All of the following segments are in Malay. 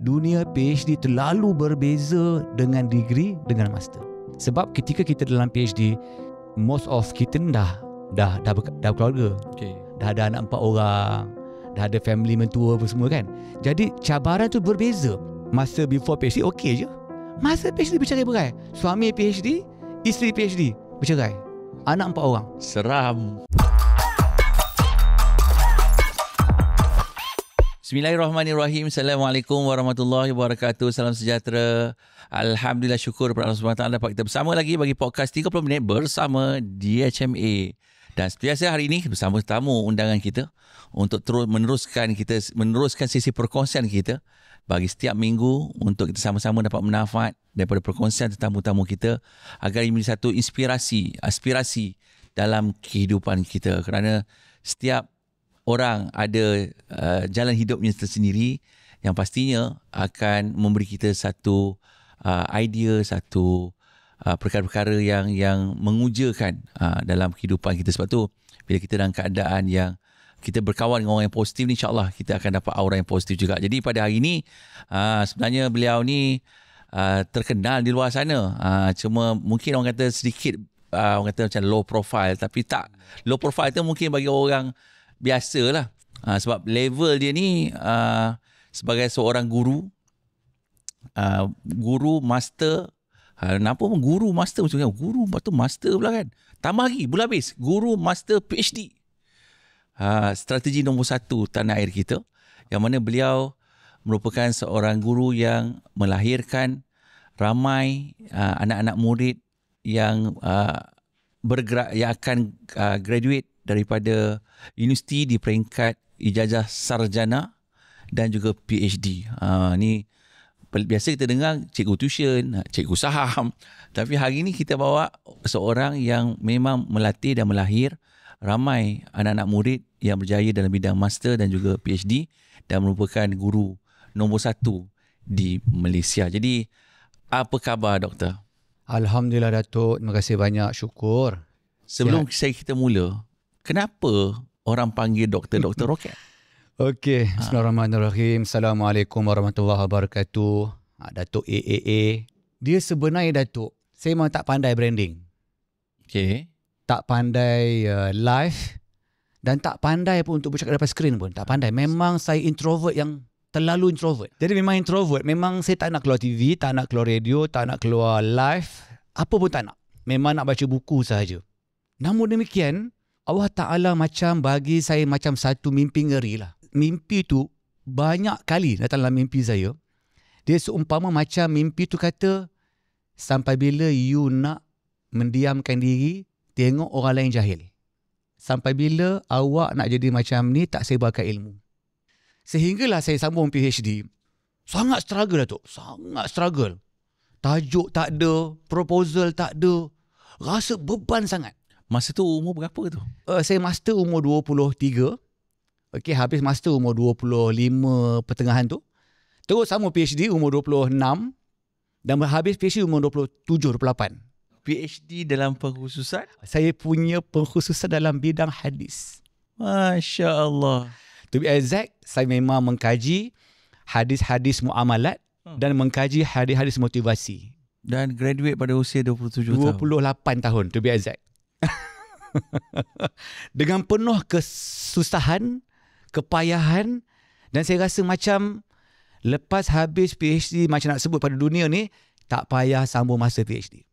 dunia PhD terlalu berbeza dengan degree dengan master. Sebab ketika kita dalam PhD, most of kita dah berkeluarga. Dah ada anak 4 orang, dah ada family mentua apa semua kan. Jadi cabaran tu berbeza. Masa before PhD okey je. Masa PhD bercerai-berai. Suami PhD, isteri PhD bercerai. Anak 4 orang. Seram. Bismillahirrahmanirrahim. Assalamualaikum warahmatullahi wabarakatuh. Salam sejahtera. Alhamdulillah, syukur kepada Allah SWT dapat kita bersama lagi bagi podcast 30 minit bersama DHMA. Dan seperti biasa hari ini bersama tetamu undangan kita untuk terus meneruskan sesi perkongsian kita bagi setiap minggu untuk kita sama-sama dapat manfaat daripada perkongsian tetamu-tetamu kita agar ini menjadi satu inspirasi, aspirasi dalam kehidupan kita. Kerana setiap orang ada jalan hidupnya tersendiri yang pastinya akan memberi kita satu idea, satu perkara-perkara yang mengujakan dalam kehidupan kita. Sebab tu bila kita dalam keadaan yang kita berkawan dengan orang yang positif ni, insyaAllah kita akan dapat aura yang positif juga. Jadi pada hari ini sebenarnya beliau ni terkenal di luar sana, cuma mungkin orang kata sedikit orang kata macam low profile. Tapi tak, low profile tu mungkin bagi orang biasalah, sebab level dia ni sebagai seorang guru, guru master. Kenapa pun guru master macam kan? Guru lepas tu master pula kan. Tambah lagi belum habis, guru master PhD. Strategi nombor 1 tanah air kita, yang mana beliau merupakan seorang guru yang melahirkan ramai anak-anak murid yang bergerak, yang akan graduate daripada universiti di peringkat ijazah sarjana dan juga PhD. Ni biasa kita dengar cikgu tuition, cikgu saham. Tapi hari ini kita bawa seorang yang memang melatih dan melahir ramai anak-anak murid yang berjaya dalam bidang master dan juga PhD dan merupakan guru nombor 1 di Malaysia. Jadi apa khabar doktor? Alhamdulillah Datuk, terima kasih banyak, syukur. Sebelum kita mula, kenapa orang panggil Dr. Rocket? Okey, bismillahirrahmanirrahim. Assalamualaikum warahmatullahi wabarakatuh. Datuk AAA. Dia sebenarnya Datuk, saya memang tak pandai branding. Okey. Tak pandai live dan tak pandai pun untuk bercakap depan skrin pun. Tak pandai. Memang saya introvert yang terlalu introvert. Jadi memang introvert. Memang saya tak nak keluar TV, tak nak keluar radio, tak nak keluar live. Apa pun tak nak. Memang nak baca buku sahaja. Namun demikian, Allah Ta'ala macam bagi saya macam satu mimpi ngeri lah. Mimpi tu banyak kali datang dalam mimpi saya. Dia seumpama macam mimpi tu kata, sampai bila you nak mendiamkan diri, tengok orang lain jahil. Sampai bila awak nak jadi macam ni, tak sebarkan ilmu. Sehinggalah saya sambung PhD. Sangat struggle lah tu. Sangat struggle. Tajuk tak ada, proposal tak ada. Rasa beban sangat. Masa tu umur berapa tu? Saya master umur 23. Okey, habis master umur 25 pertengahan tu. Terus sama PhD umur 26. Dan habis PhD umur 27, 28. PhD dalam pengkhususan? Saya punya pengkhususan dalam bidang hadis. Masya Allah. To be exact, saya memang mengkaji hadis-hadis muamalat dan mengkaji hadis-hadis motivasi. Dan graduate pada usia 27 tahun? 28 tahun, to be exact. Dengan penuh kesusahan, kepayahan, dan saya rasa macam lepas habis PhD, macam nak sebut pada dunia ni, tak payah sambung masa PhD.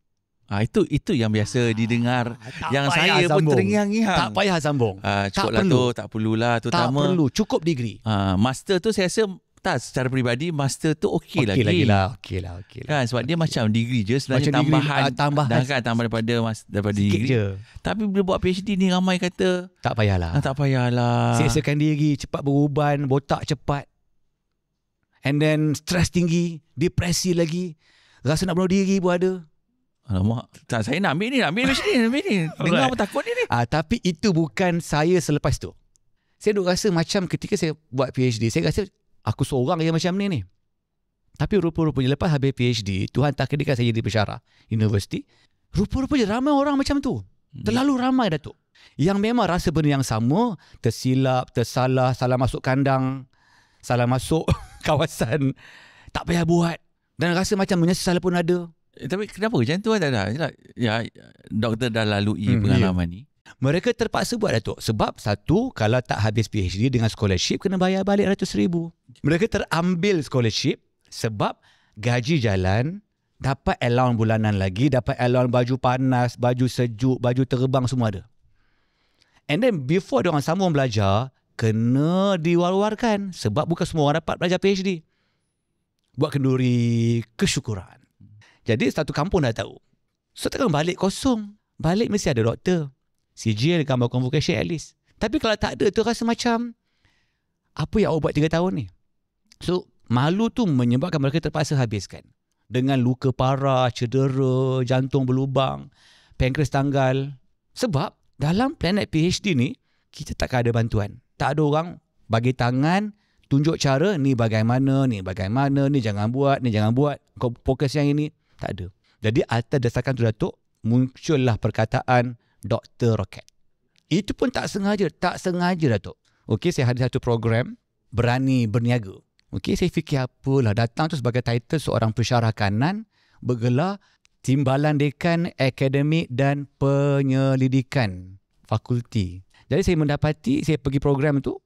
Itu yang biasa didengar, yang saya sambung. pun terngiang-ngiang. Tak payah sambung. Cukuplah tu, tak perlulah. Tak perlu, cukup degree. Master tu saya rasa, tak, secara peribadi master tu okey lagi. Okey lah. Kan, sebab dia macam degree je sebenarnya, macam tambahan. Tambahan kan, tambah daripada degree je. Tapi bila buat PhD ni ramai kata tak payahlah. Tak payahlah. Seksakan diri, cepat beruban, botak cepat. And then stres tinggi, depresi lagi. Rasa nak bunuh diri pun ada. Alamak, tak, saya nak ambil ni. Dengar apa takut ni. Tapi itu bukan saya selepas tu. Saya duk rasa macam ketika saya buat PhD, saya rasa aku seorang yang macam ni. Tapi rupa-rupanya lepas habis PhD, Tuhan takdirkan saya jadi pensyarah universiti. Rupa-rupanya ramai orang macam tu. Terlalu ramai Datuk. Yang memang rasa benda yang sama, tersilap, tersalah, salah masuk kandang, salah masuk kawasan. tak payah buat. Dan rasa macam menyesal pun ada. Tapi kenapa macam tu tak ada? Ya, doktor dah lalui pengalaman ni. Mereka terpaksa buat Datuk. Sebab satu, kalau tak habis PhD dengan scholarship, kena bayar balik RM100,000. Mereka terambil scholarship sebab gaji jalan, dapat allowance bulanan lagi, dapat allowance baju panas, baju sejuk, baju terbang, semua ada. And then before diorang sambung belajar, kena diwar-warkan sebab bukan semua orang dapat belajar PhD. Buat kenduri kesyukuran. Jadi satu kampung dah tahu. So takkan balik kosong. Balik mesti ada doktor. Sijil, gambar convocation at least. Tapi kalau tak ada tu rasa macam, apa yang awak buat 3 tahun ni? So malu tu menyebabkan mereka terpaksa habiskan. Dengan luka parah, cedera, jantung berlubang, pankreas tanggal. Sebab dalam planet PhD ni, kita takkan ada bantuan. Tak ada orang bagi tangan, tunjuk cara, ni bagaimana, ni jangan buat, kau fokus yang ini. Tak ada. Jadi atas dasarkan tu Datuk, muncullah perkataan Dr. Rocket. Itu pun tak sengaja Datuk. Okey, saya ada satu program berani berniaga. Okey, saya fikir apalah, datang tu sebagai title seorang pensyarah kanan, bergelar Timbalan Dekan Akademik dan Penyelidikan Fakulti. Jadi saya mendapati, saya pergi program tu,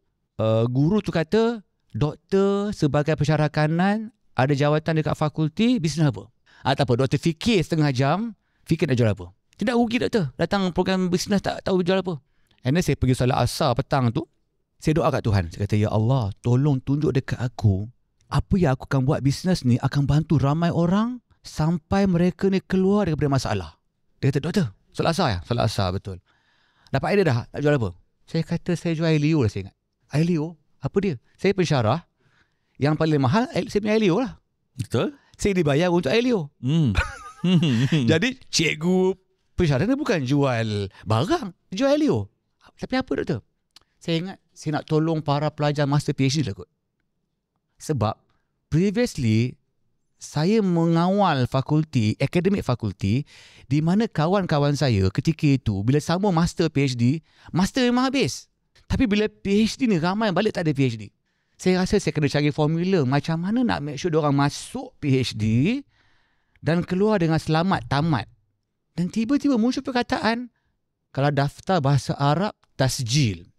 guru tu kata, doktor sebagai pensyarah kanan ada jawatan dekat fakulti, bisnes apa? Tak apa, doktor fikir setengah jam, fikir nak jual apa. Tidak rugi doktor, datang program bisnes tak tahu jual apa. And then saya pergi solat asar petang tu, saya doa kat Tuhan. Saya kata, ya Allah, tolong tunjuk dekat aku, apa yang aku akan buat bisnes ni akan bantu ramai orang sampai mereka ni keluar daripada masalah. Dia kata, doktor, solat asar ya? Solat asar, betul. Dapat idea dah, nak jual apa? Saya kata, saya jual air liur lah, saya ingat. Air liur? Apa dia? Saya pensyarah, yang paling mahal, saya punya air liur lah. Betul? Saya dibayar untuk air liur. Jadi, cikgu pensyarah ni bukan jual barang, jual air liur. Tapi apa doktor? Saya ingat, saya nak tolong para pelajar master PhD lah kot. Sebab, previously, saya mengawal fakulti, akademik fakulti, di mana kawan-kawan saya ketika itu, bila sambung master PhD, master memang habis. Tapi bila PhD ni, ramai yang balik tak ada PhD. Saya rasa saya kena cari formula macam mana nak make sure diorang masuk PhD dan keluar dengan selamat tamat. Dan tiba-tiba muncul perkataan, kalau daftar bahasa Arab, tasjil.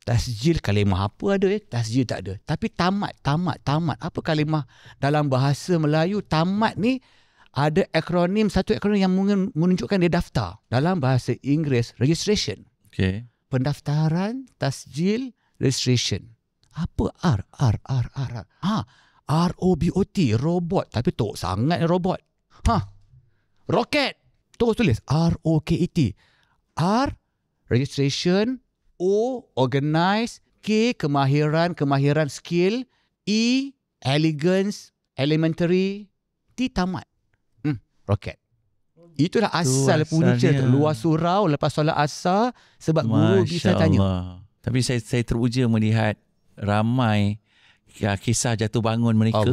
Tasjil kalimah apa ada tasjil tak ada. Tapi tamat. Apa kalimah dalam bahasa Melayu? Tamat ni ada akronim, satu akronim yang menunjukkan dia daftar. Dalam bahasa Inggeris, registration. Okay. Pendaftaran, tasjil, registration. Apa R? R-O-B-O-T, robot. Tapi tok sangat robot. Rocket. Terus tulis R-O-K-E-T. R, registration. O, organize. K, kemahiran, skill. E, elegance, elementary. T, tamat. Rocket. Itulah asal punca luar surau lepas solat asar sebab guru bisa tanya. Tapi saya teruja melihat ramai kisah jatuh bangun mereka.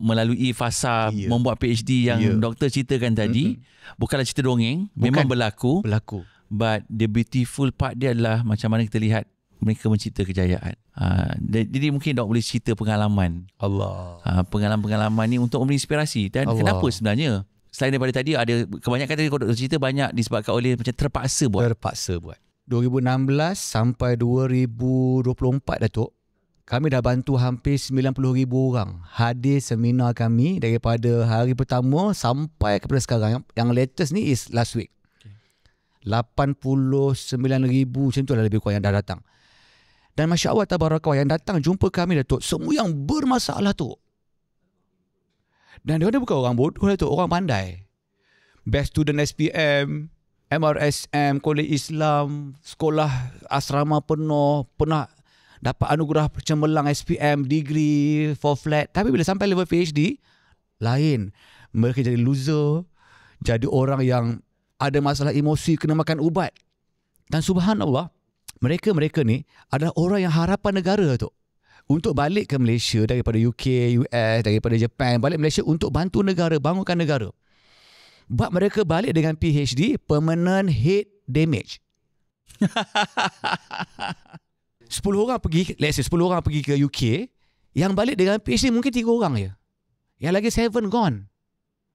Melalui fasa membuat PhD yang doktor ceritakan tadi. Bukanlah cerita dongeng, memang berlaku. But the beautiful part dia adalah macam mana kita lihat mereka mencipta kejayaan. Jadi mungkin dok boleh cerita pengalaman. Pengalaman-pengalaman ni untuk memberi inspirasi. Dan kenapa sebenarnya selain daripada tadi, ada kebanyakan tadi kalau doktor cerita banyak disebabkan oleh macam terpaksa buat. 2016 sampai 2024 Datuk, kami dah bantu hampir 90,000 orang hadir seminar kami daripada hari pertama sampai kepada sekarang. Yang latest ni is last week. 89,000 macam tu lah lebih kurang yang dah datang. Dan Masya Allah Tabarakallah, yang datang jumpa kami Datuk, semua yang bermasalah tu. Dan dia bukan orang bodoh Datuk, orang pandai. Best student SPM, MRSM, Kolej Islam, sekolah asrama penuh, pernah dapat anugerah cemerlang SPM, degree, 4 flat. Tapi bila sampai level PhD, lain. Mereka jadi loser, jadi orang yang ada masalah emosi, kena makan ubat. Dan subhanallah, mereka ni adalah orang yang harapan negara tu. Untuk balik ke Malaysia daripada UK, US, daripada Japan, balik Malaysia untuk bantu negara, bangunkan negara. But mereka balik dengan PhD, permanent head damage. 10 orang pergi, let's say 10 orang pergi ke UK, Yang balik dengan PhD mungkin 3 orang je. Yang lagi 7 gone.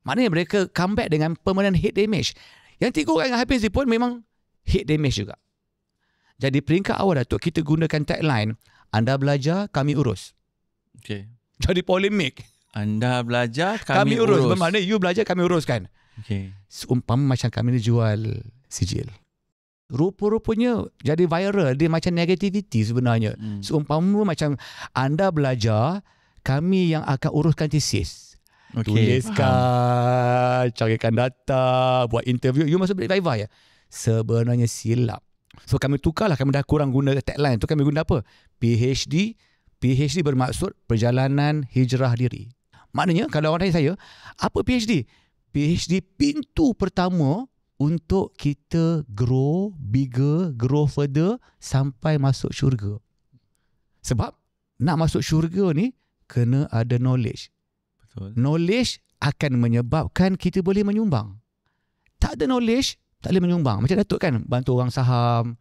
Maknanya mereka come back dengan permanent head damage. Yang 3 orang yang habis pun memang head damage juga. Jadi peringkat awal Datuk, kita gunakan tagline, anda belajar, kami urus. Okay. Jadi polemik. Anda belajar, kami urus. urus. Bermakna you belajar, kami uruskan. Okay. Seumpama macam kami ni jual sijil. Rupa-rupanya jadi viral. Dia macam negativity sebenarnya. Seumpama macam anda belajar, kami yang akan uruskan tesis. Tuliskan, carikan data, buat interview. You masuk balik Viva ya? Sebenarnya silap. So kami tukarlah, kami dah kurang guna tagline tu, kami guna apa? PhD. PhD bermaksud perjalanan hijrah diri. Maknanya kalau orang tanya saya, apa PhD? PhD pintu pertama untuk kita grow bigger, grow further sampai masuk syurga. Sebab nak masuk syurga ni kena ada knowledge. Betul. Knowledge akan menyebabkan kita boleh menyumbang. Tak ada knowledge, tak boleh menyumbang. Macam Datuk kan, bantu orang saham,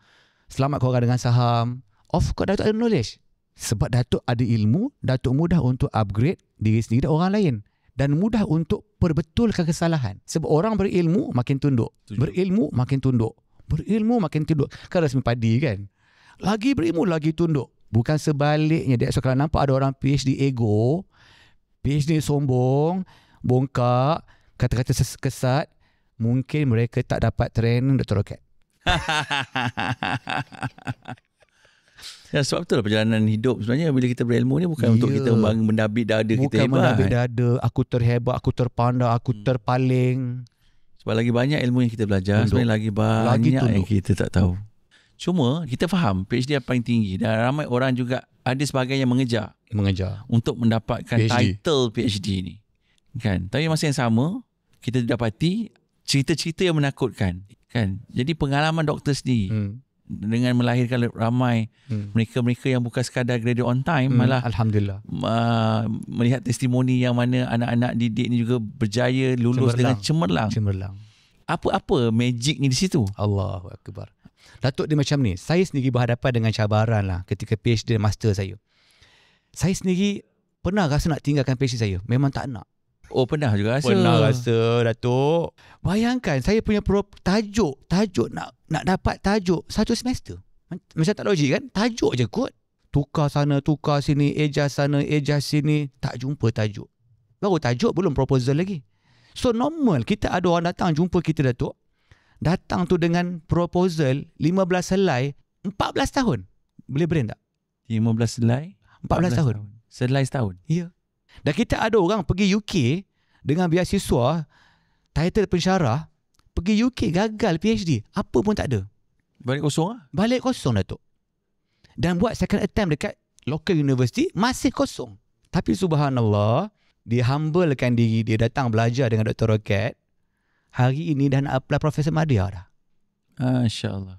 selamatkan orang dengan saham. Of course Datuk ada knowledge. Sebab Datuk ada ilmu, Datuk mudah untuk upgrade diri sendiri dan orang lain. Dan mudah untuk perbetulkan kesalahan. Sebab orang berilmu makin tunduk. Berilmu makin tunduk. Berilmu makin tunduk. Kan rasmi padi kan? Lagi berilmu lagi tunduk. Bukan sebaliknya. So kalau nampak ada orang PhD ego, PhD sombong, bongkak, kata-kata kesat, mungkin mereka tak dapat training Dr. Rocket. Ya, sebab itulah perjalanan hidup sebenarnya bila kita berilmu ni bukan untuk kita mendabik dada kita hebat. Bukan mendabik dada, aku terhebat, aku terpandai, aku terpaling. Sebab lagi banyak ilmu yang kita belajar, sebenarnya lagi banyak yang kita tak tahu. Cuma kita faham PhD yang paling tinggi dan ramai orang juga ada sebahagian yang mengejar untuk mendapatkan title PhD ni. Kan? Tapi masa yang sama kita dapati cerita-cerita yang menakutkan. Kan? Jadi pengalaman doktor sendiri dengan melahirkan ramai mereka-mereka yang bukan sekadar graduate on time, malah alhamdulillah melihat testimoni yang mana anak-anak didik ni juga berjaya lulus dengan cemerlang. Apa magic ni di situ? Allahu Akbar. Datuk dia macam ni, saya sendiri berhadapan dengan cabaran lah ketika PhD dan master saya. Saya sendiri pernah rasa nak tinggalkan PhD saya. Memang tak nak. Oh, pernah juga rasa? Pernah rasa, Datuk. Bayangkan saya punya tajuk nak dapat tajuk 1 semester. Macam tak logik kan? Tajuk je kot. Tukar sana, tukar sini, ejas sana, ejas sini. Tak jumpa tajuk. Baru tajuk, belum proposal lagi. So normal, kita ada orang datang jumpa kita, Datuk. Datang tu dengan proposal 15 helai 14 tahun. Boleh brain tak? 15 helai 14 tahun. Selai setahun. Ya. Dan kita ada orang pergi UK dengan beasiswa, title pensyarah, pergi UK gagal PhD. Apa pun tak ada. Balik kosong lah? Balik kosong, Datuk. Dan buat second attempt dekat local university, masih kosong. Tapi subhanallah, dia humblekan diri dia, datang belajar dengan Dr. Rocket. Hari ini dah nak apply Profesor Madya dah. Masya-Allah.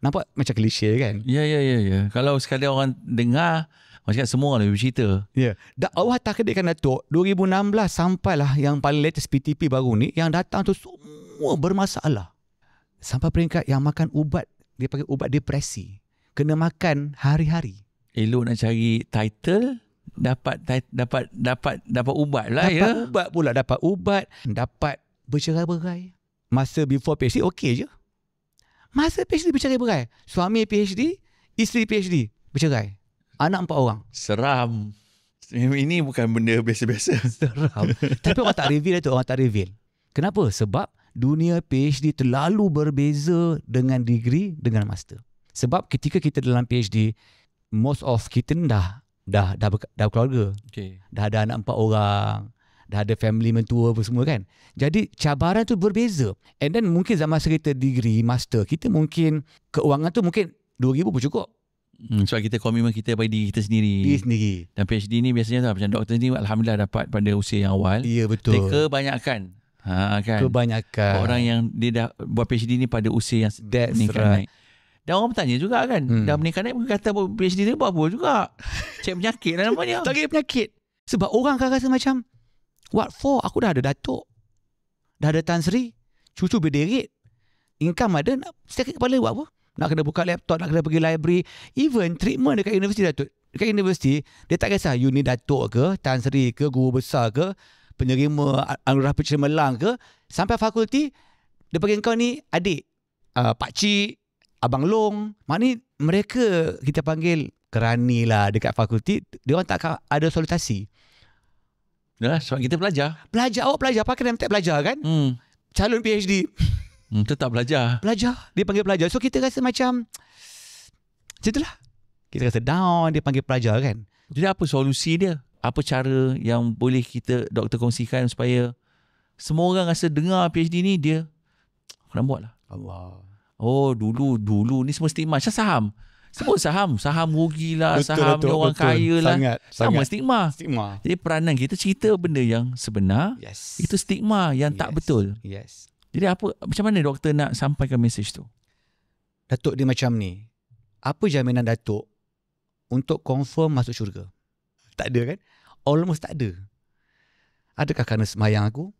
Nampak macam klise kan? Ya. Kalau sekali orang dengar, macam semua orang bercerita. Ya. Dah Allah takdirkan, Datuk, 2016 sampailah yang paling latest PTP baru ni, yang datang tu semua bermasalah. Sampai peringkat yang makan ubat, dia panggil ubat depresi. Kena makan hari-hari. Elok nak cari title, dapat ubat lah. Dapat ubat pula, dapat bercerai-berai. Masa before PhD okey je. Masa PhD bercerai-berai. Suami PhD, isteri PhD bercerai. Anak 4 orang. Seram. Ini bukan benda biasa-biasa. Seram. Tapi orang tak reveal itu, orang tak reveal. Kenapa? Sebab dunia PhD terlalu berbeza dengan degree dengan master. Sebab ketika kita dalam PhD, most of kita dah berkeluarga. Okay. Dah ada anak 4 orang. Dah ada family mentua apa semua kan. Jadi cabaran tu berbeza. And then mungkin zaman kita degree, master, kita mungkin keuangan tu mungkin 2,000 pun cukup. Sebab kita komitmen kita pada diri kita sendiri. Dan PhD ni biasanya macam doktor ni alhamdulillah dapat pada usia yang awal. Ya, betul. Kebanyakan. Kan. Kebanyakan. Orang yang dia dah buat PhD ni pada usia yang meningkat naik. Dan orang bertanya juga kan. Dah meningkat naik kata PhD ni buat apa juga. Cek penyakit lah namanya. Tak kira penyakit. Sebab orang akan rasa macam, what for? Aku dah ada datuk. Dah ada Tan Sri. Cucu berderit. Income ada. Nak sakit kepala buat apa? Nak kena buka laptop, nak kena pergi library. Even treatment dekat universiti, Datuk, dekat universiti, dia tak kisah you ni datuk ke, Tan Sri ke, guru besar ke, penerima anugerah pencemerlang ke, sampai fakulti dia panggil kau ni adik, pakcik, abang long. Maknanya mereka kita panggil kerani lah dekat fakulti. Dia orang tak ada solutasi. Yalah, sebab kita belajar. Awak belajar, pakai nama tak belajar kan? Calon PhD. Tetap belajar. Dia panggil pelajar. So kita rasa macam macam itulah. Kita rasa down, dia panggil pelajar kan. Jadi apa solusi dia? Apa cara yang boleh kita doktor kongsikan supaya semua orang rasa dengar PhD ni dia nak buat lah. Allah. Oh dulu ni semua stigma. Macam saham. Semua saham rugilah, saham ni orang kaya lah. Sama stigma. Jadi peranan kita cerita benda yang sebenar. Yes. Itu stigma yang tak betul. Yes. Jadi macam mana doktor nak sampaikan mesej tu? Datuk dia macam ni. Apa jaminan Datuk untuk confirm masuk syurga? Tak ada kan? Almost tak ada. Adakah kerana semayang aku?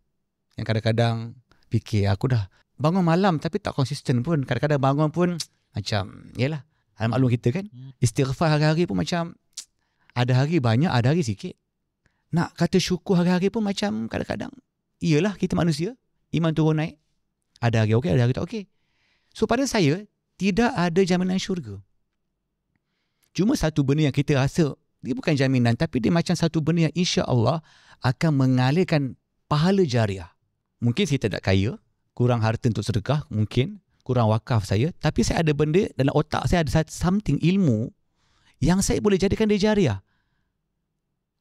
Yang kadang-kadang fikir aku dah bangun malam tapi tak konsisten pun. Kadang-kadang bangun pun macam, yelah, maklum kita kan. Istighfar hari-hari pun macam, ada hari banyak, ada hari sikit. Nak kata syukur hari-hari pun macam kadang-kadang, iyalah kita manusia, iman turun naik. Ada hari okey, ada hari tak okey. So pada saya, tidak ada jaminan syurga. Cuma satu benda yang kita rasa, dia bukan jaminan, tapi dia macam satu benda yang insya Allah akan mengalirkan pahala jariah. Mungkin saya tak kaya, kurang harta untuk sedekah, mungkin kurang wakaf saya, tapi saya ada benda dalam otak saya, ada something ilmu yang saya boleh jadikan dia jariah.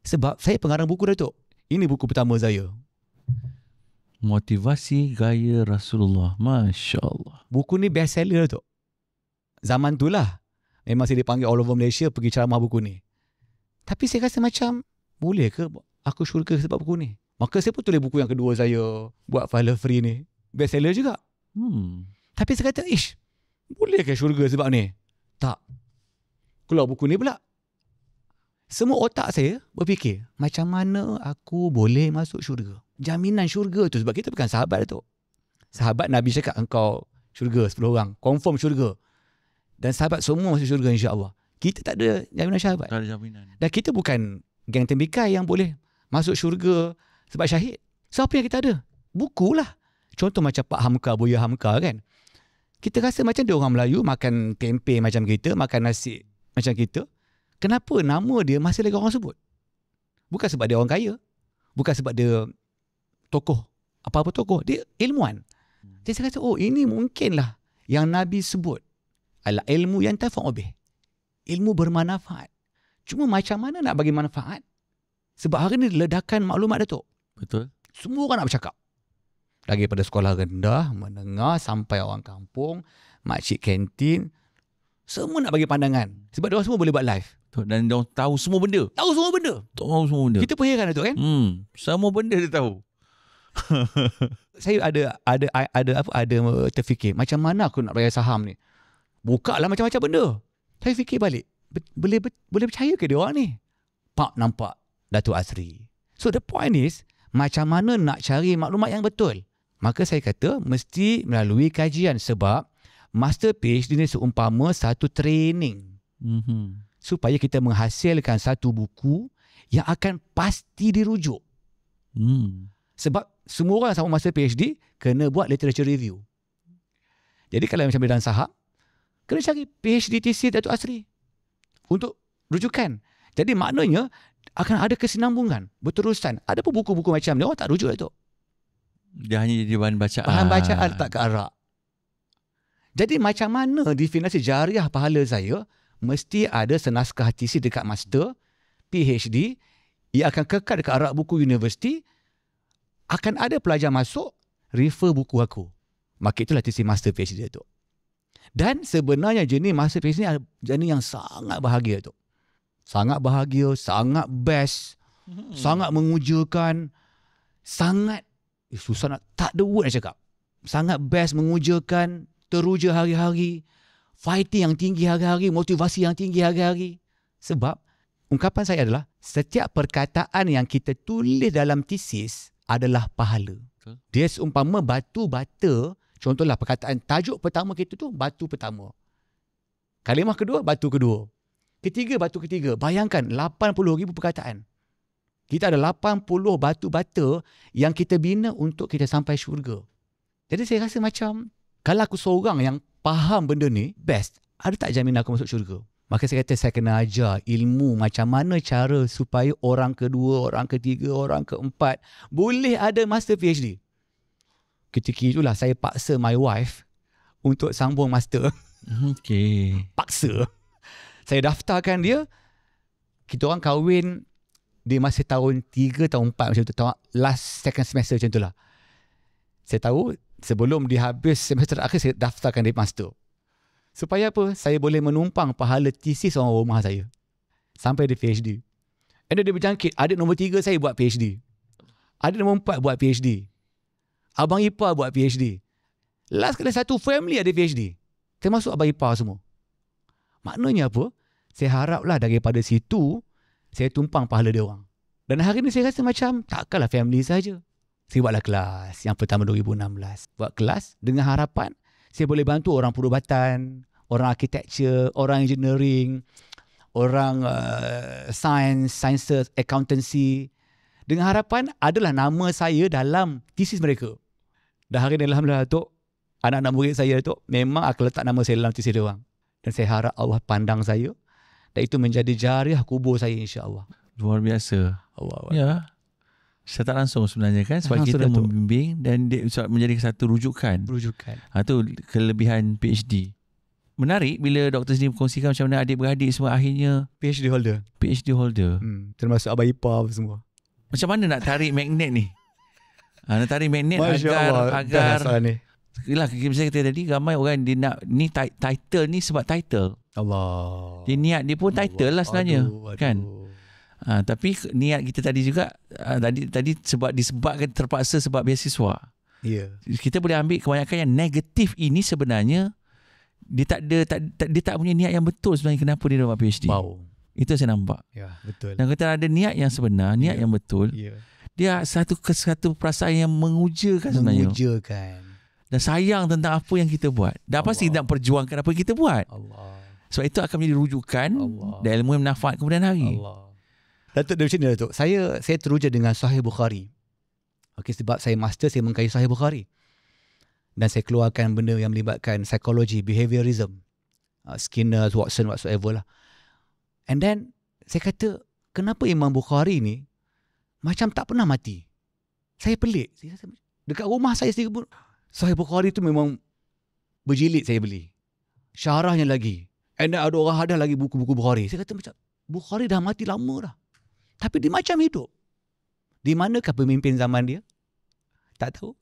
Sebab saya pengarang buku Datuk. Ini buku pertama saya. Motivasi Gaya Rasulullah. Masya Allah. Buku ni best seller Datuk. Zaman tu lah memang saya dipanggil all over Malaysia pergi ceramah buku ni. Tapi saya rasa macam, boleh ke aku syurga sebab buku ni? Maka saya pun tulis buku yang kedua saya, buat file free ni. Best seller juga. Tapi saya kata, boleh ke syurga sebab ni? Tak. Keluar buku ni pula. Semua otak saya berfikir, macam mana aku boleh masuk syurga? Jaminan syurga tu, sebab kita bukan sahabat tu. Sahabat Nabi cakap, engkau syurga 10 orang. Confirm syurga. Dan sahabat semua masuk syurga insya-Allah. Kita tak ada jaminan sahabat. Tak ada jaminan. Dan kita bukan geng tembikai yang boleh masuk syurga sebab syahid. So apa yang kita ada? Buku lah. Contoh macam Pak Hamka, Buya Hamka kan. Kita rasa macam dia orang Melayu, makan tempe macam kita, makan nasi macam kita. Kenapa nama dia masih lagi orang sebut? Bukan sebab dia orang kaya. Bukan sebab dia tokoh. Apa-apa tokoh. Dia ilmuwan. Jadi saya rasa, ini mungkinlah yang Nabi sebut. Al ilmu yang tafa'u bih. Ilmu bermanfaat. Cuma macam mana nak bagi manfaat? Sebab hari ni ledakan maklumat Datuk. Betul. Semua orang nak bercakap. Daripada sekolah rendah, menengah, sampai orang kampung, makcik kantin. Semua nak bagi pandangan. Sebab diorang semua boleh buat live. Dan diorang tahu semua benda. Tahu semua benda. Kita pun heran Datuk kan? Semua benda dia tahu. Saya ada terfikir, macam mana aku nak bayar saham ni? Buka lah macam-macam benda. Saya fikir balik, boleh percaya ke dia orang ni? Pak nampak Datuk Asri. So the point is, macam mana nak cari maklumat yang betul? Maka saya kata, mesti melalui kajian. Sebab Master PhD ni seumpama satu training. Supaya kita menghasilkan satu buku yang akan pasti dirujuk. Sebab semua orang sama Master PhD kena buat literature review. Jadi kalau macam bidang saham, kena cari PhD thesis Datuk Asri untuk rujukan. Jadi maknanya akan ada kesinambungan, berterusan. Ada pun buku-buku macam ni, orang tak rujuk Datuk. Dia hanya jadi bahan bacaan. Bahan bacaan tak ke arak. Jadi macam mana definisi jariah pahala saya? Mesti ada senaskah thesis dekat master, PhD, ia akan kekal dekat arak buku universiti. Akan ada pelajar masuk, refer buku aku. Maka itulah thesis master PhD Datuk. Dan sebenarnya jenis master PhD ni jenis yang sangat bahagia tu. Sangat bahagia, sangat best, sangat mengujakan, sangat susah nak, tak ada word nak cakap. Sangat best, mengujakan, teruja hari-hari, fighting yang tinggi hari-hari, motivasi yang tinggi hari-hari. Sebab ungkapan saya adalah, setiap perkataan yang kita tulis dalam tesis adalah pahala. Dia seumpama batu bata. Contohlah perkataan tajuk pertama kita tu batu pertama. Kalimah kedua, batu kedua. Batu ketiga. Bayangkan 80,000 perkataan. Kita ada 80 batu bata yang kita bina untuk kita sampai syurga. Jadi saya rasa macam, kalau aku seorang yang faham benda ni, best. Ada tak jaminan aku masuk syurga? Maka saya kata saya kena ajar ilmu macam mana cara supaya orang kedua, orang ketiga, orang keempat boleh ada master PhD. Ketika itulah saya paksa my wife untuk sambung master. Okay. Paksa. Saya daftarkan dia. Kita orang kahwin di masa tahun 3, tahun 4 macam tu. Last second semester macam tu lah. Saya tahu sebelum dia habis semester akhir saya daftarkan dia master. Supaya apa? Saya boleh menumpang pahala tesis orang rumah saya. Sampai dia PhD. And then dia berjangkit. Adik nombor 3 saya buat PhD. Adik nombor 4 buat PhD. Abang ipar buat PhD. Last kali satu family ada PhD. Termasuk abang ipar semua. Maknanya apa? Saya haraplah daripada situ, saya tumpang pahala dia orang. Dan hari ni saya rasa macam, takkanlah family saja. Saya buatlah kelas. Yang pertama 2016. Buat kelas dengan harapan, saya boleh bantu orang perubatan, orang architecture, orang engineering, orang sciences, accountancy. Dengan harapan adalah nama saya dalam tesis mereka. Dan hari ni alhamdulillah tu, anak-anak murid saya tu memang akan letak nama saya dalam tesis dia orang. Dan saya harap Allah pandang saya dan itu menjadi jariah kubur saya insya-Allah. Luar biasa. Allah. Ya. Saya tak langsung sebenarnya kan sebab kita membimbing dan dia menjadi satu rujukan. Itu kelebihan PhD. Menarik bila Dr. Sini berkongsikan macam mana adik-beradik semua akhirnya PhD holder. Termasuk abang ipar semua. Macam mana nak tarik magnet ni? Nak tarik magnet agar Yelah, saya kata tadi ramai orang dia nak ni title ni sebab title. Allah. Dia niat dia pun title lah sebenarnya. Kan? Tapi niat kita tadi juga tadi disebabkan terpaksa sebab beasiswa. Ya. Yeah. Kita boleh ambil kebanyakan yang negatif ini sebenarnya dia tak punya niat yang betul sebenarnya kenapa dia dapat PhD. Wow. Itu saya nampak. Ya, betul. Dan kita ada niat yang sebenar, niat yang betul. Ya. Dia satu perasaan yang mengujakan sebenarnya. Mengujakan. Dan sayang tentang apa yang kita buat. Dan pasti nak perjuangkan apa yang kita buat. Allah. Sebab itu akan menjadi rujukan dan ilmu yang manfaat kemudian hari. Allah. Datuk dari sini Datuk. Saya teruja dengan Sahih Bukhari. Okey, sebab saya master saya mengkaji Sahih Bukhari. Dan saya keluarkan benda yang melibatkan psikologi, behaviorism. Skinner, Watson, whatsoever lah. And then saya kata, kenapa Imam Bukhari ni macam tak pernah mati? Saya pelik. Dekat rumah saya sendiri pun Sahih Bukhari tu memang berjilid saya beli. Syarahnya lagi. And ada orang ada lagi buku-buku Bukhari. Saya kata macam, Bukhari dah mati lama dah. Tapi dia macam hidup. Di manakah pemimpin zaman dia? Tak tahu.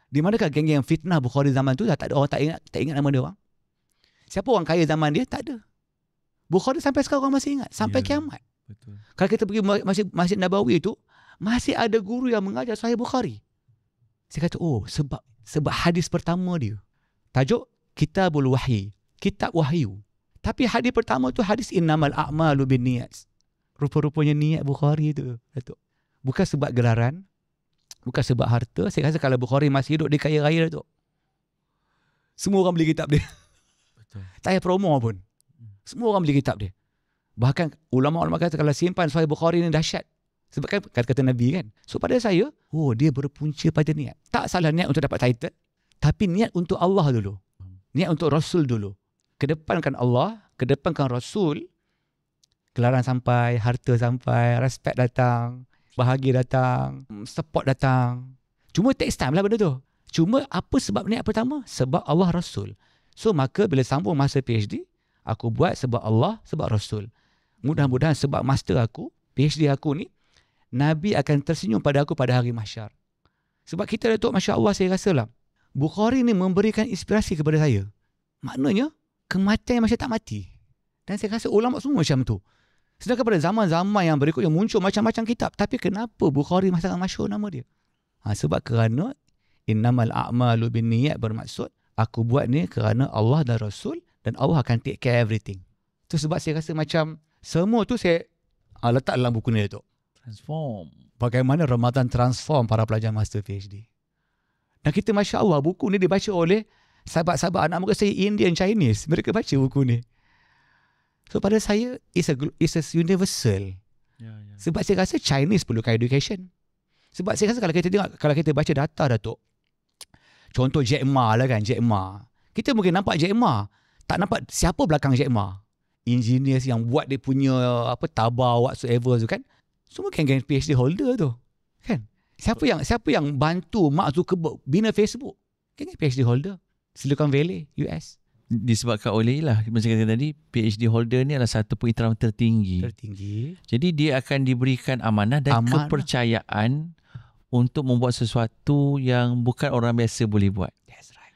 Di manakah geng-geng yang fitnah Bukhari zaman tu? Tak ada orang tak ingat nama dia orang. Siapa orang kaya zaman dia? Tak ada. Bukhari sampai sekarang orang masih ingat. Sampai kiamat. Betul. Kalau kita pergi Masjid Nabawi itu, masih ada guru yang mengajar Sahih Bukhari. Saya kata, sebab hadis pertama dia. Tajuk Kitabul Wahyi. Kitab Wahyu. Tapi hadis pertama tu hadis innamal a'malu binniyat. Rupa-rupanya niat Bukhari tu. Bukan sebab gelaran. Bukan sebab harta. Saya rasa kalau Bukhari masih hidup, dia kaya raya tu. Semua orang beli kitab dia. Betul. Tak payah promo pun. Semua orang beli kitab dia. Bahkan ulama-ulama kata kalau simpan Sahih Bukhari ni dahsyat. Sebab kan kata Nabi kan. So pada saya, dia berpunca pada niat. Tak salah niat untuk dapat title. Tapi niat untuk Allah dulu. Niat untuk Rasul dulu. Kedepankan Allah, kedepankan Rasul. Gelaran sampai, harta sampai, respect datang, bahagia datang, support datang. Cuma takes time lah benda tu. Cuma apa sebab niat pertama? Sebab Allah Rasul. So maka bila sambung masa PhD, aku buat sebab Allah, sebab Rasul. Mudah-mudahan sebab master aku, PhD aku ni, Nabi akan tersenyum pada aku pada hari mahsyar. Sebab kita Datuk, Masya Allah saya rasa lah, Bukhari ni memberikan inspirasi kepada saya. Maknanya, kematian masih tak mati. Dan saya rasa ulama semua macam tu. Sedangkan pada zaman-zaman yang berikutnya muncul macam-macam kitab. Tapi kenapa Bukhari masih sangat masyhur nama dia? Sebab kerana innamal a'malu binniyat bermaksud, aku buat ni kerana Allah dan Rasul dan Allah akan take care everything. Tu sebab saya rasa macam semua tu saya letak dalam buku ni tu. Transform. Bagaimana Ramadan transform para pelajar master PhD. Dan kita Masya Allah, buku ni dibaca oleh sahabat-sahabat anak murid saya Indian Chinese. Mereka baca buku ni. So pada saya it's a universal. Sebab saya rasa Chinese perlukan education. Sebab saya rasa kalau kita baca data Datuk, contoh Jack Ma lah kan, Jack Ma. Kita mungkin nampak Jack Ma, tak nampak siapa belakang Jack Ma. Engineers yang buat dia punya tabah whatsoever tu kan, semua kan PhD holder tu. Kan? Siapa yang bantu Mark Zuckerberg bina Facebook? Kan PhD holder. Silicon Valley, US. Disebabkan oleh macam kata tadi, PhD holder ni adalah satu pengiktirafan tertinggi. Jadi dia akan diberikan amanah dan kepercayaan untuk membuat sesuatu yang bukan orang biasa boleh buat. That's right.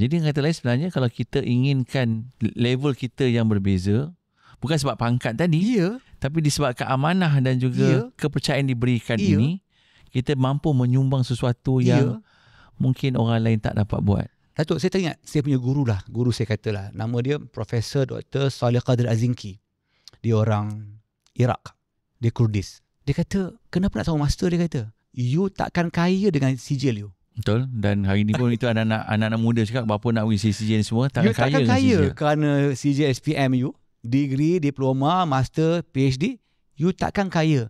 Jadi kata lain sebenarnya kalau kita inginkan level kita yang berbeza, bukan sebab pangkat tadi, tapi disebabkan amanah dan juga kepercayaan diberikan ini, kita mampu menyumbang sesuatu yang mungkin orang lain tak dapat buat. Datuk, saya teringat saya punya guru saya katalah, nama dia Profesor Dr. Saleh Qadir Azinki. Dia orang Iraq. Dia Kurdis. Dia kata, kenapa nak sama master? Dia kata, you takkan kaya dengan sijil you. Betul. Dan hari ni pun itu anak-anak muda cakap, berapa nak pergi sijil ni semua, takkan kaya dengan sijil. You takkan kaya kerana sijil SPM you, degree, diploma, master, PhD, you takkan kaya.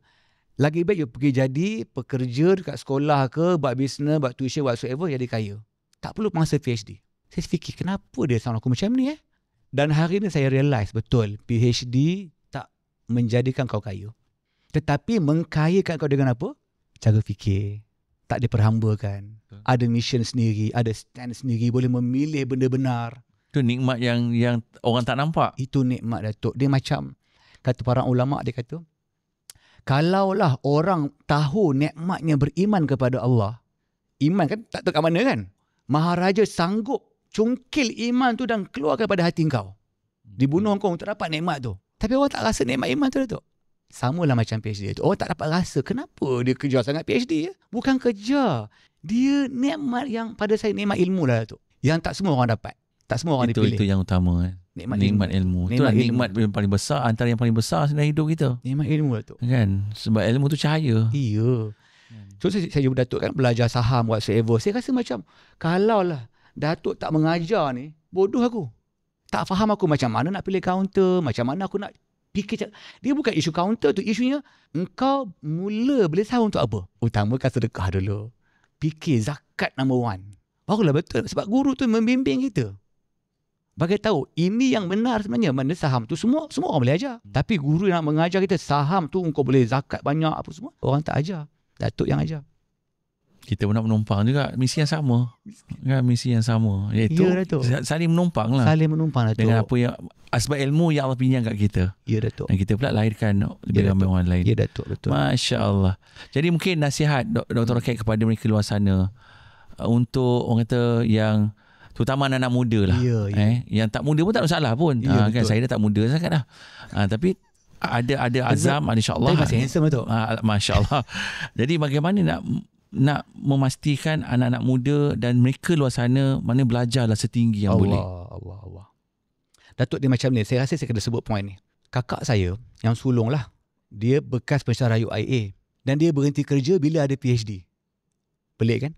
Lagi baik you pergi jadi pekerja dekat sekolah ke, buat business, buat tuition, whatsoever, jadi kaya. Tak perlu masa PhD. Saya fikir, kenapa dia sound aku macam ni Dan hari ni saya realise, betul, PhD tak menjadikan kau kaya. Tetapi mengkayakan kau dengan apa? Cara fikir. Tak diperhambakan. Ada mission sendiri, ada stand sendiri, boleh memilih benda benar. Itu nikmat yang orang tak nampak. Itu nikmat, Datuk. Dia macam, kata para ulama', dia kata, kalaulah orang tahu nikmatnya beriman kepada Allah, iman kan tak tahu kat mana kan? Maharaja sanggup cungkil iman tu dan keluarkan pada hati kau. Dibunuh kau untuk dapat nikmat tu. Tapi orang tak rasa nikmat iman tu, Datuk. Samalah macam PhD tu. Orang tak dapat rasa. Kenapa dia kejar sangat PhD? Bukan kejar. Dia nikmat yang pada saya nikmat ilmu lah, Datuk. Yang tak semua orang dapat. Tak semua orang dipilih. Itu yang utama kan. Nikmat ilmu. Itulah nikmat yang paling besar, antara yang paling besar dalam hidup kita. Nikmat ilmu, Datuk. Kan? Sebab ilmu tu cahaya. Iya. So saya jumpa Datuk kan belajar saham whatsoever. Saya rasa macam kalau lah Datuk tak mengajar ni, bodoh aku. Tak faham aku macam mana nak pilih counter, macam mana aku nak fikir. Dia bukan isu counter tu, isunya engkau mula beli saham untuk apa? Utamakan sedekah dulu. Fikir zakat number one. Barulah betul, sebab guru tu membimbing kita. Bagi tahu ini yang benar sebenarnya, mana saham tu semua orang boleh ajar. Tapi guru yang mengajar kita saham tu engkau boleh zakat banyak apa semua, orang tak ajar. Datuk yang ajar. Kita pun nak menumpang juga misi yang sama. Kan misi yang sama. Iaitu saling menumpang lah. Saling menumpang, Datuk. Dengan apa yang sebab ilmu yang Allah pinjam kat kita. Ya, Datuk. Dan kita pula lahirkan lebih ramai orang lain. Ya, Datuk. Betul. Masya Allah. Jadi mungkin nasihat Dr. Rocket kepada mereka luar sana untuk orang kata yang terutama anak-anak muda lah. Yang tak muda pun tak ada masalah pun. Kan saya dah tak muda sangat dah. Tapi ada azam, insya-Allah. Tapi masih handsome tu. Masya-Allah. Jadi bagaimana nak memastikan anak-anak muda dan mereka luar sana mana belajarlah setinggi yang boleh. Allah. Datuk dia macam ni. Saya rasa saya kena sebut point ni. Kakak saya yang sulung lah. Dia bekas pensyarah UIA dan dia berhenti kerja bila ada PhD. Pelik kan?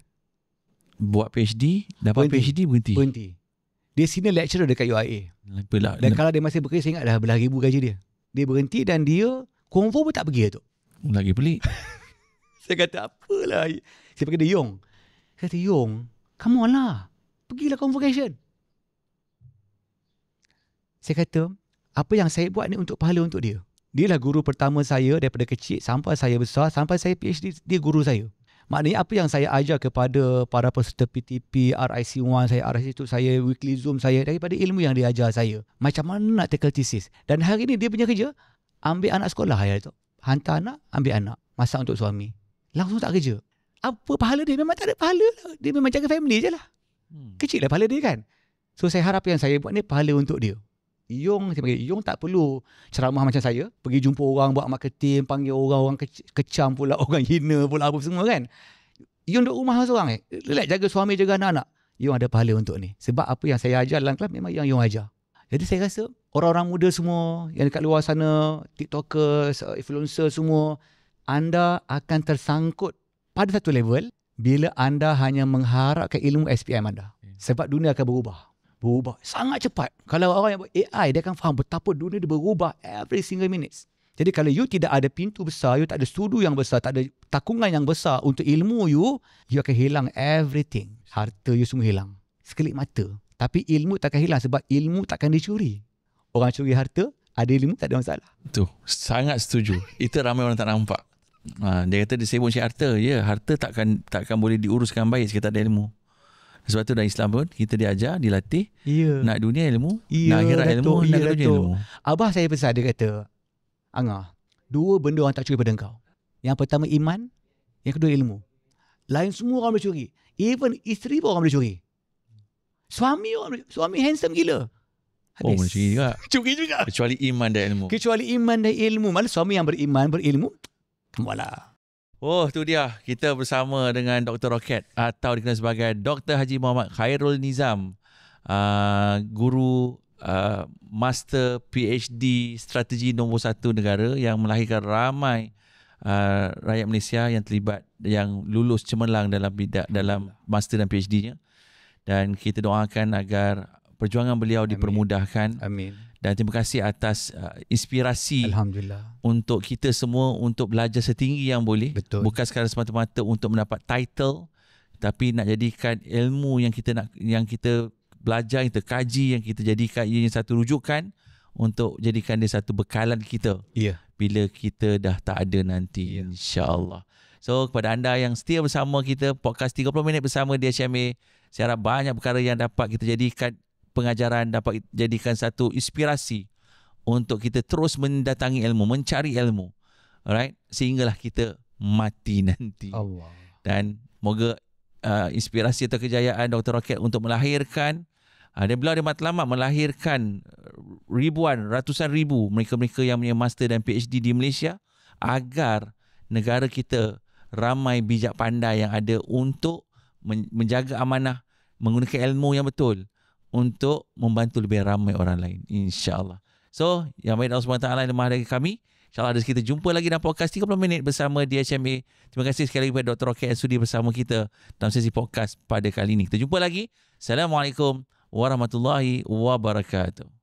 Buat PhD, dapat PhD berhenti. Dia senior lecturer dekat UIA. Dan kalau dia masih bekerja, saya ingat dah belah ribu gaji dia. Dia berhenti dan dia konvo pun tak pergi, tu. Lagi pelik. Saya kata apalah. Saya pergi dia Yong. Saya kata Yong, come on lah. Pergilah convocation. Saya kata, apa yang saya buat ni untuk pahala untuk dia. Dia lah guru pertama saya daripada kecil sampai saya besar, sampai saya PhD, dia guru saya. Maknanya apa yang saya ajar kepada para peserta PTP, RIC1, saya RIC2, saya weekly Zoom saya, daripada ilmu yang dia ajar saya. Macam mana nak tackle thesis. Dan hari ni dia punya kerja, ambil anak sekolah ya tu. Hantar anak, ambil anak. Masak untuk suami. Langsung tak kerja. Apa pahala dia? Memang tak ada pahala lah. Dia memang jaga family je lah. Kecil lah pahala dia kan. So saya harap yang saya buat ni pahala untuk dia. Yong tak perlu ceramah macam saya, pergi jumpa orang buat marketing, panggil orang kecam pula, orang hina pula apa semua kan. Yong duduk rumah seorang relax, jaga suami, jaga anak-anak. Yong ada pahala untuk ni. Sebab apa yang saya ajar dalam kelas memang yang Yong ajar. Jadi saya rasa orang-orang muda semua yang dekat luar sana, TikTokers, influencer semua, anda akan tersangkut pada satu level bila anda hanya mengharapkan ilmu SPM anda. Sebab dunia akan berubah. Berubah sangat cepat. Kalau orang yang buat AI, dia akan faham betapa dunia dia berubah every single minutes. Jadi kalau you tidak ada pintu besar, you tak ada sudu yang besar, tak ada takungan yang besar untuk ilmu you akan hilang everything. Harta you semua hilang. Sekelip mata. Tapi ilmu takkan hilang sebab ilmu takkan dicuri. Orang curi harta, ada ilmu tak ada masalah. Tu, sangat setuju. Itu ramai orang tak nampak. Dia kata dia sibuk cari harta. Ya, harta takkan boleh diuruskan baik jika tak ada ilmu. Sebab tu dalam Islam pun kita diajar, dilatih. Nak dunia ilmu, nak akhirat ilmu, nak dunia ilmu. Abah saya pesan, dia kata, Angah, 2 benda orang tak curi pada engkau. Yang pertama iman, yang kedua ilmu. Lain semua orang boleh curi. Even isteri pun orang boleh curi. Suami handsome gila. Oh, boleh curi juga. Curi juga. Kecuali iman dan ilmu. Kecuali iman dan ilmu. Malah suami yang beriman, berilmu, kemalah. Oh, tu dia. Kita bersama dengan Dr. Rocket atau dikenal sebagai Dr. Haji Muhammad Khairul Nizam, guru Master PhD Strategi nombor 1 negara yang melahirkan ramai rakyat Malaysia yang terlibat, yang lulus cemerlang dalam Master dan PhD-nya. Dan kita doakan agar perjuangan beliau dipermudahkan. Amin. Dan terima kasih atas inspirasi Alhamdulillah untuk kita semua untuk belajar setinggi yang boleh. Betul. Bukan sekadar semata-mata untuk mendapat title, tapi nak jadikan ilmu yang kita belajar, yang kita kaji, yang kita jadikan ianya satu rujukan untuk jadikan dia satu bekalan kita. Bila kita dah tak ada nanti, insya-Allah. So kepada anda yang setia bersama kita podcast 30 minit bersama DHMA, saya harap banyak perkara yang dapat kita jadikan pengajaran, dapat jadikan satu inspirasi untuk kita terus mendatangi ilmu, mencari ilmu. Alright? Sehinggalah kita mati nanti. Allah. Dan moga inspirasi atau kejayaan Dr. Rocket untuk melahirkan, beliau ada matlamat melahirkan ratusan ribu mereka-mereka yang punya master dan PhD di Malaysia, agar negara kita ramai bijak pandai yang ada untuk menjaga amanah, menggunakan ilmu yang betul untuk membantu lebih ramai orang lain, insya-Allah. So, yang baik Allah SWT yang lemah dari kami, insya-Allah ada kita jumpa lagi dalam podcast 30 minit bersama DHMA. Terima kasih sekali kepada Dr. Rocket yang sudi bersama kita dalam sesi podcast pada kali ini. Kita jumpa lagi. Assalamualaikum warahmatullahi wabarakatuh.